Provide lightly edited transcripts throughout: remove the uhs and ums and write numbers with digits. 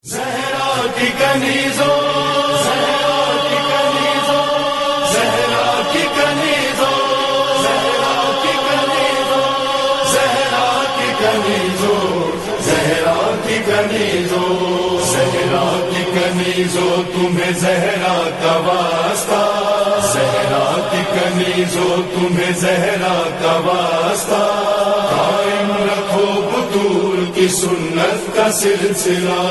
زہرا کی کنیزوں، زہرا کی کنیزوں، زہرا کی کنیزوں، زہرا کی کنیزوں، زہرا کی کنیزوں، زہرا کی کنیزوں، زہرا کی کنیزوں، تمہیں زہرا کا واسطہ، زہرا کی کنیزوں، تمہیں زہرا کا واسطہ، قائم رکھو بطول کی سنت کا سلسلہ،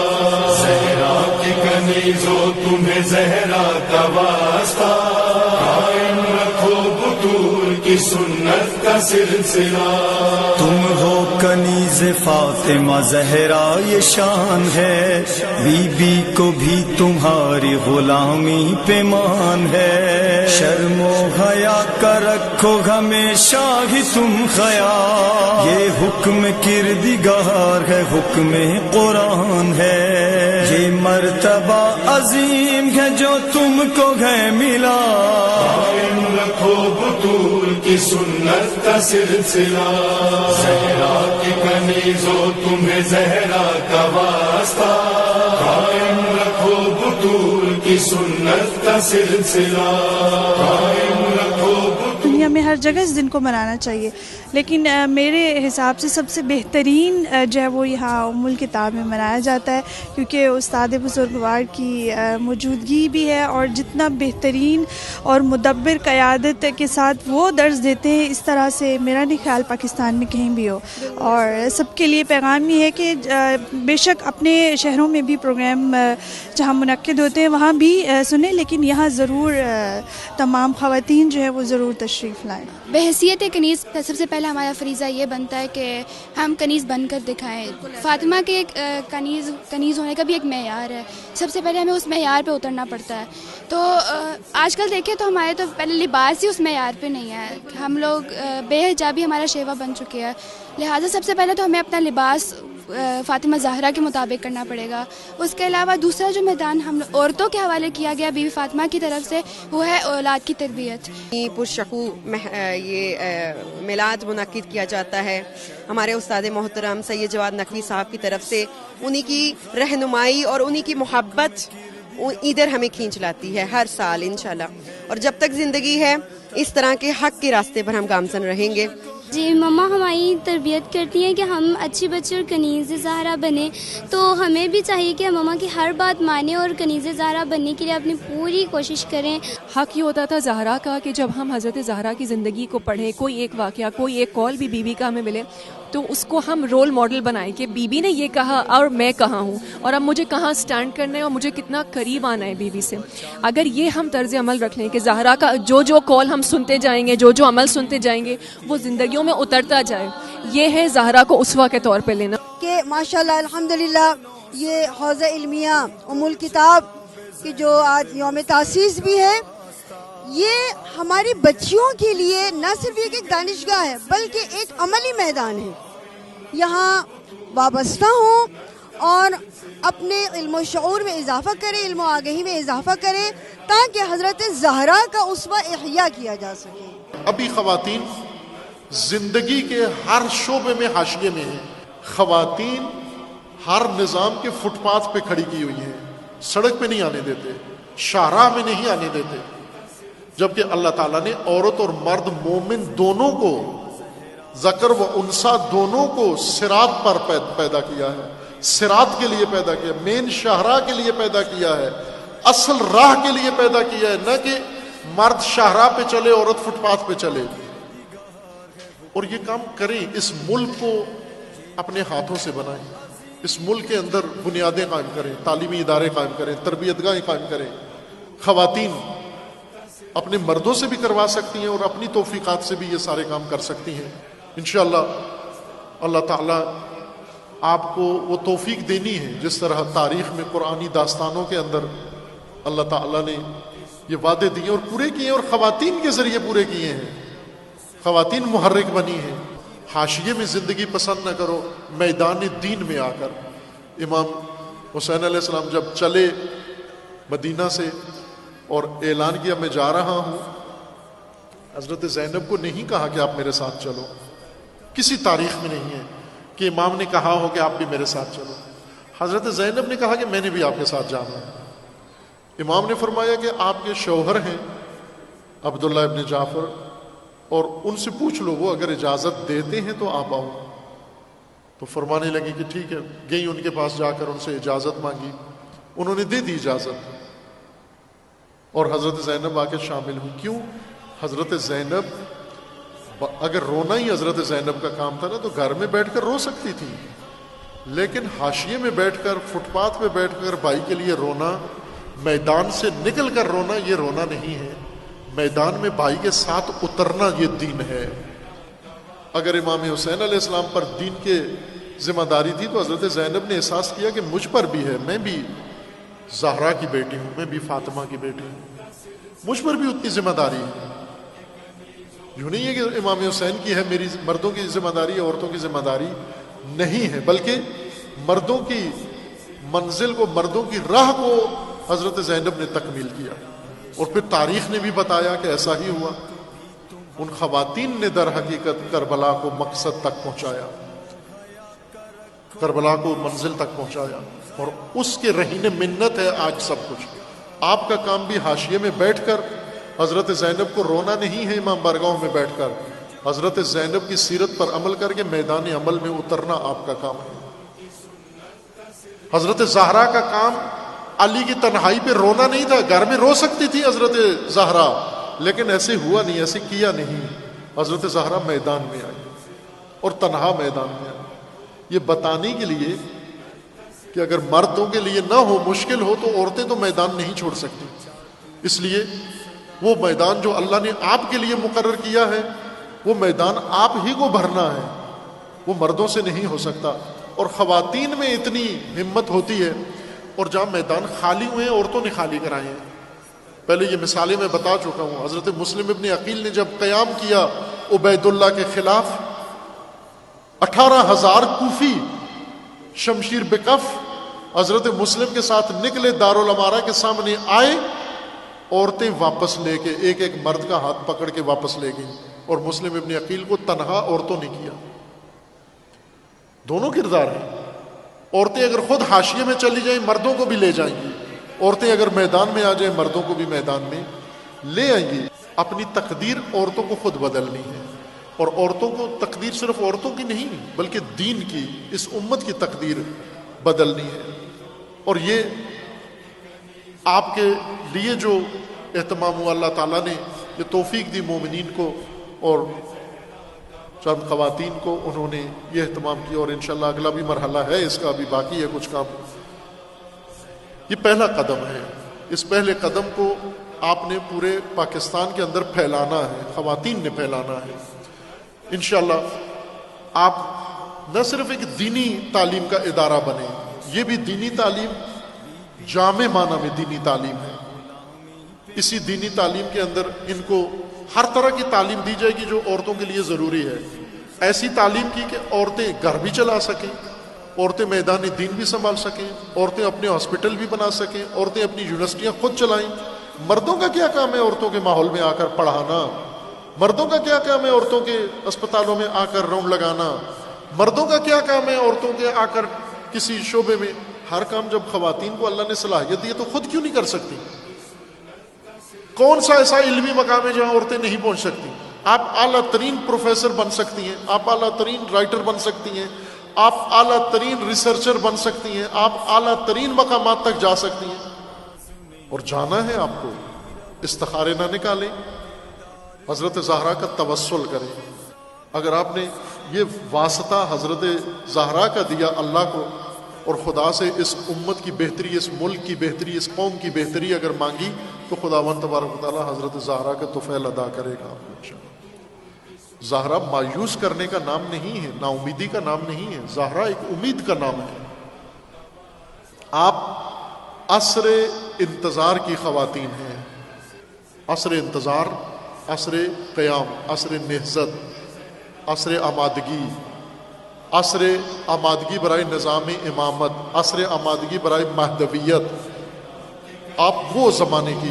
زہرا کی کنیزوں، تمہیں زہرا کا واسطہ، قائم رکھو بطول کی سنت کا سلسلہ۔ تم ہو کنیز فاطمہ زہرا یہ شان ہے، بی بی کو بھی تمہاری غلامی پہ مان ہے، شرم و حیا کا رکھو ہمیشہ ہی تم خیال، یہ حکم کردگار ہے، حکم قرآن ہے، یہ مرتبہ عظیم ہے جو تم کو ہے ملا، قائم رکھو بطول کی سنت کا سلسلہ، زہرا کی کنیزوں، تمہیں زہرا کا واسطہ، قائم رکھو بطول کی سنت کا سلسلہ، قائم رکھو بطول۔ دنیا میں ہر جگہ اس دن کو منانا چاہیے، لیکن میرے حساب سے سب سے بہترین جو ہے وہ یہاں ام الکتاب میں منایا جاتا ہے، کیونکہ استاد بزرگوار کی موجودگی بھی ہے، اور جتنا بہترین اور مدبر قیادت کے ساتھ وہ درس دیتے ہیں، اس طرح سے میرا نہیں خیال پاکستان میں کہیں بھی ہو۔ اور سب کے لیے پیغام یہ ہے کہ بے شک اپنے شہروں میں بھی پروگرام جہاں منعقد ہوتے ہیں وہاں بھی سنیں، لیکن یہاں ضرور تمام خواتین جو ہے وہ ضرور تشریف لائیں۔ بحیثیت کنیز سب سے پہلے ہمارا فریضہ یہ بنتا ہے کہ ہم کنیز بن کر دکھائیں۔ فاطمہ کے ایک کنیز ہونے کا بھی ایک معیار ہے، سب سے پہلے ہمیں اس معیار پہ اترنا پڑتا ہے۔ تو آج کل دیکھیں تو ہمارے تو پہلے لباس ہی اس معیار پہ نہیں ہے، ہم لوگ بے حجابی ہمارا شیوا بن چکے ہے، لہٰذا سب سے پہلے تو ہمیں اپنا لباس فاطمہ زہرا کے مطابق کرنا پڑے گا۔ اس کے علاوہ دوسرا جو میدان ہم عورتوں کے حوالے کیا گیا بی بی فاطمہ کی طرف سے، وہ ہے اولاد کی تربیت۔ پرشکوہ یہ میلاد منعقد کیا جاتا ہے ہمارے استاد محترم سید جواد نقوی صاحب کی طرف سے، انہی کی رہنمائی اور انہی کی محبت ادھر ہمیں کھینچ لاتی ہے ہر سال انشاءاللہ، اور جب تک زندگی ہے اس طرح کے حق کے راستے پر ہم گامزن رہیں گے۔ جی مما ہماری تربیت کرتی ہیں کہ ہم اچھی بچی اور کنیز زہرا بنیں، تو ہمیں بھی چاہیے کہ مما کی ہر بات مانیں اور کنیز زہرا بننے کے لیے اپنی پوری کوشش کریں۔ حق یہ ہوتا تھا زہرا کا کہ جب ہم حضرت زہرا کی زندگی کو پڑھیں، کوئی ایک واقعہ، کوئی ایک قول بھی بی بی کا ہمیں ملے، تو اس کو ہم رول ماڈل بنائیں کہ بی بی نے یہ کہا اور میں کہاں ہوں، اور اب مجھے کہاں سٹینڈ کرنا ہے اور مجھے کتنا قریب آنا ہے بی بی سے۔ اگر یہ ہم طرز عمل رکھ لیں کہ زہرا کا جو قول ہم سنتے جائیں گے، جو عمل سنتے جائیں گے، وہ زندگیوں میں اترتا جائے، یہ ہے زہرا کو اسوہ کے طور پہ لینا۔ کہ ماشاءاللہ الحمدللہ یہ حوزہ علمیہ ام الکتاب کی جو آج یوم تاسیس بھی ہے، یہ ہماری بچیوں کے لیے نہ صرف ایک دانشگاہ ہے بلکہ ایک عملی میدان ہے۔ یہاں وابستہ ہوں اور اپنے علم و شعور میں اضافہ کریں، علم و آگہی میں اضافہ کریں، تاکہ حضرت زہرا کا اسوہ احیاء کیا جا سکے۔ ابھی خواتین زندگی کے ہر شعبے میں حاشیے میں ہیں، خواتین ہر نظام کے فٹ پاتھ پہ کھڑی کی ہوئی ہیں، سڑک پہ نہیں آنے دیتے، شاہراہ میں نہیں آنے دیتے، جبکہ اللہ تعالیٰ نے عورت اور مرد مومن دونوں کو، ذکر و انثیٰ دونوں کو صراط پر پیدا کیا ہے، صراط کے لیے پیدا کیا، مین شاہراہ کے لیے پیدا کیا ہے، اصل راہ کے لیے پیدا کیا ہے، نہ کہ مرد شاہراہ پہ چلے عورت فٹ پاتھ پہ چلے۔ اور یہ کام کریں، اس ملک کو اپنے ہاتھوں سے بنائیں، اس ملک کے اندر بنیادیں قائم کریں، تعلیمی ادارے قائم کریں، تربیت گاہیں قائم کریں۔ خواتین اپنے مردوں سے بھی کروا سکتی ہیں اور اپنی توفیقات سے بھی یہ سارے کام کر سکتی ہیں۔ انشاءاللہ اللہ تعالیٰ آپ کو وہ توفیق دینی ہے جس طرح تاریخ میں قرآنی داستانوں کے اندر اللہ تعالیٰ نے یہ وعدے دیے اور پورے کیے، اور خواتین کے ذریعے پورے کیے ہیں۔ خواتین محرک بنی ہیں۔ حاشیے میں زندگی پسند نہ کرو، میدان دین میں آ کر۔ امام حسین علیہ السلام جب چلے مدینہ سے اور اعلان کیا میں جا رہا ہوں، حضرت زینب کو نہیں کہا کہ آپ میرے ساتھ چلو، کسی تاریخ میں نہیں ہے کہ امام نے کہا ہو کہ آپ بھی میرے ساتھ چلو۔ حضرت زینب نے کہا کہ میں نے بھی آپ کے ساتھ جانا ہے. امام نے فرمایا کہ آپ کے شوہر ہیں عبداللہ ابن جعفر، اور ان سے پوچھ لو، وہ اگر اجازت دیتے ہیں تو آپ آؤ. تو فرمانے لگی کہ ٹھیک ہے. گئی ان کے پاس جا کر ان سے اجازت مانگی، انہوں نے دے دی اجازت، اور حضرت زینب آ کے شامل ہوئی. کیوں؟ حضرت زینب، اگر رونا ہی حضرت زینب کا کام تھا نا تو گھر میں بیٹھ کر رو سکتی تھی، لیکن حاشیے میں بیٹھ کر، فٹ پاتھ پہ بیٹھ کر بھائی کے لیے رونا، میدان سے نکل کر رونا، یہ رونا نہیں ہے. میدان میں بھائی کے ساتھ اترنا یہ دین ہے. اگر امام حسین علیہ السلام پر دین کے ذمہ داری تھی تو حضرت زینب نے احساس کیا کہ مجھ پر بھی ہے، میں بھی زہرا کی بیٹی ہوں، میں بھی فاطمہ کی بیٹی ہوں، مجھ پر بھی اتنی ذمہ داری ہے. یوں نہیں ہے کہ امام حسین کی ہے میری مردوں کی ذمہ داری، عورتوں کی ذمہ داری نہیں ہے، بلکہ مردوں کی منزل کو، مردوں کی راہ کو حضرت زینب نے تکمیل کیا. اور پھر تاریخ نے بھی بتایا کہ ایسا ہی ہوا. ان خواتین نے در حقیقت کربلا کو مقصد تک پہنچایا، کربلا کو منزل تک پہنچایا، اور اس کے رہین منت ہے آج سب کچھ. آپ کا کام بھی حاشیے میں بیٹھ کر حضرت زینب کو رونا نہیں ہے، امام بارگاہوں میں بیٹھ کر حضرت زینب کی سیرت پر عمل کر کے میدان عمل میں اترنا آپ کا کام ہے. حضرت زہرا کا کام علی کی تنہائی پہ رونا نہیں تھا. گھر میں رو سکتی تھی حضرت زہرا، لیکن ایسے ہوا نہیں، ایسے کیا نہیں. حضرت زہرا میدان میں آئی، اور تنہا میدان میں آئی، یہ بتانے کے لیے کہ اگر مردوں کے لیے نہ ہو، مشکل ہو، تو عورتیں تو میدان نہیں چھوڑ سکتی. اس لیے وہ میدان جو اللہ نے آپ کے لیے مقرر کیا ہے، وہ میدان آپ ہی کو بھرنا ہے، وہ مردوں سے نہیں ہو سکتا. اور خواتین میں اتنی ہمت ہوتی ہے، اور جہاں میدان خالی ہوئے ہیں عورتوں نے خالی کرائے ہیں. پہلے یہ مثالیں میں بتا چکا ہوں. حضرت مسلم ابن عقیل نے جب قیام کیا عبید اللہ کے خلاف، 18,000 کوفی شمشیر بکف حضرت مسلم کے ساتھ نکلے، دارالامارہ کے سامنے آئے، عورتیں واپس لے کے ایک ایک مرد کا ہاتھ پکڑ کے واپس لے گئیں، اور مسلم ابن عقیل کو تنہا عورتوں نے کیا. دونوں کردار ہیں. عورتیں اگر خود حاشیے میں چلی جائیں مردوں کو بھی لے جائیں گی، عورتیں اگر میدان میں آ جائیں مردوں کو بھی میدان میں لے آئیں گی. اپنی تقدیر عورتوں کو خود بدلنی ہے، اور عورتوں کو تقدیر صرف عورتوں کی نہیں بلکہ دین کی، اس امت کی تقدیر بدلنی ہے. اور یہ آپ کے لیے جو اہتمام ہوا، اللہ تعالیٰ نے یہ توفیق دی مومنین کو اور چند خواتین کو، انہوں نے یہ اہتمام کیا، اور انشاءاللہ اگلا بھی مرحلہ ہے، اس کا بھی باقی ہے کچھ کام. یہ پہلا قدم ہے. اس پہلے قدم کو آپ نے پورے پاکستان کے اندر پھیلانا ہے، خواتین نے پھیلانا ہے. انشاءاللہ آپ نہ صرف ایک دینی تعلیم کا ادارہ بنے، یہ بھی دینی تعلیم جامع معنی میں دینی تعلیم ہے. اسی دینی تعلیم کے اندر ان کو ہر طرح کی تعلیم دی جائے گی جو عورتوں کے لیے ضروری ہے. ایسی تعلیم کی کہ عورتیں گھر بھی چلا سکیں، عورتیں میدان دین بھی سنبھال سکیں، عورتیں اپنے ہاسپٹل بھی بنا سکیں، عورتیں اپنی یونیورسٹیاں خود چلائیں. مردوں کا کیا کام ہے عورتوں کے ماحول میں آ کر پڑھانا؟ مردوں کا کیا کام ہے عورتوں کے اسپتالوں میں آ کر راؤنڈ لگانا؟ مردوں کا کیا کام ہے عورتوں کے آ کر کسی شعبے میں؟ ہر کام جب خواتین کو اللہ نے صلاحیت دی ہے تو خود کیوں نہیں کر سکتی؟ کون سا ایسا علمی مقام ہے جہاں عورتیں نہیں پہنچ سکتی؟ آپ اعلیٰ ترین پروفیسر بن سکتی ہیں، آپ اعلیٰ ترین رائٹر بن سکتی ہیں، آپ اعلیٰ ترین ریسرچر بن سکتی ہیں، آپ اعلیٰ ترین مقامات تک جا سکتی ہیں. اور جانا ہے آپ کو، استخارے نہ نکالیں، حضرت زہرا کا توسل کریں. اگر آپ نے یہ واسطہ حضرت زہرا کا دیا اللہ کو، اور خدا سے اس امت کی بہتری، اس ملک کی بہتری، اس قوم کی بہتری اگر مانگی تو خداوند تبارک و تعالیٰ حضرت زہرا کا طفیل ادا کرے گا آپ کو انشاءاللہ. زہرا مایوس کرنے کا نام نہیں ہے، نا امیدی کا نام نہیں ہے، زہرا ایک امید کا نام ہے. آپ عصر انتظار کی خواتین ہیں، عصر انتظار، عصر قیام، عصر نہضت، عصر آمادگی، عصر آمادگی برائے نظام امامت، عصر آمادگی برائے مہدویت. آپ وہ زمانے کی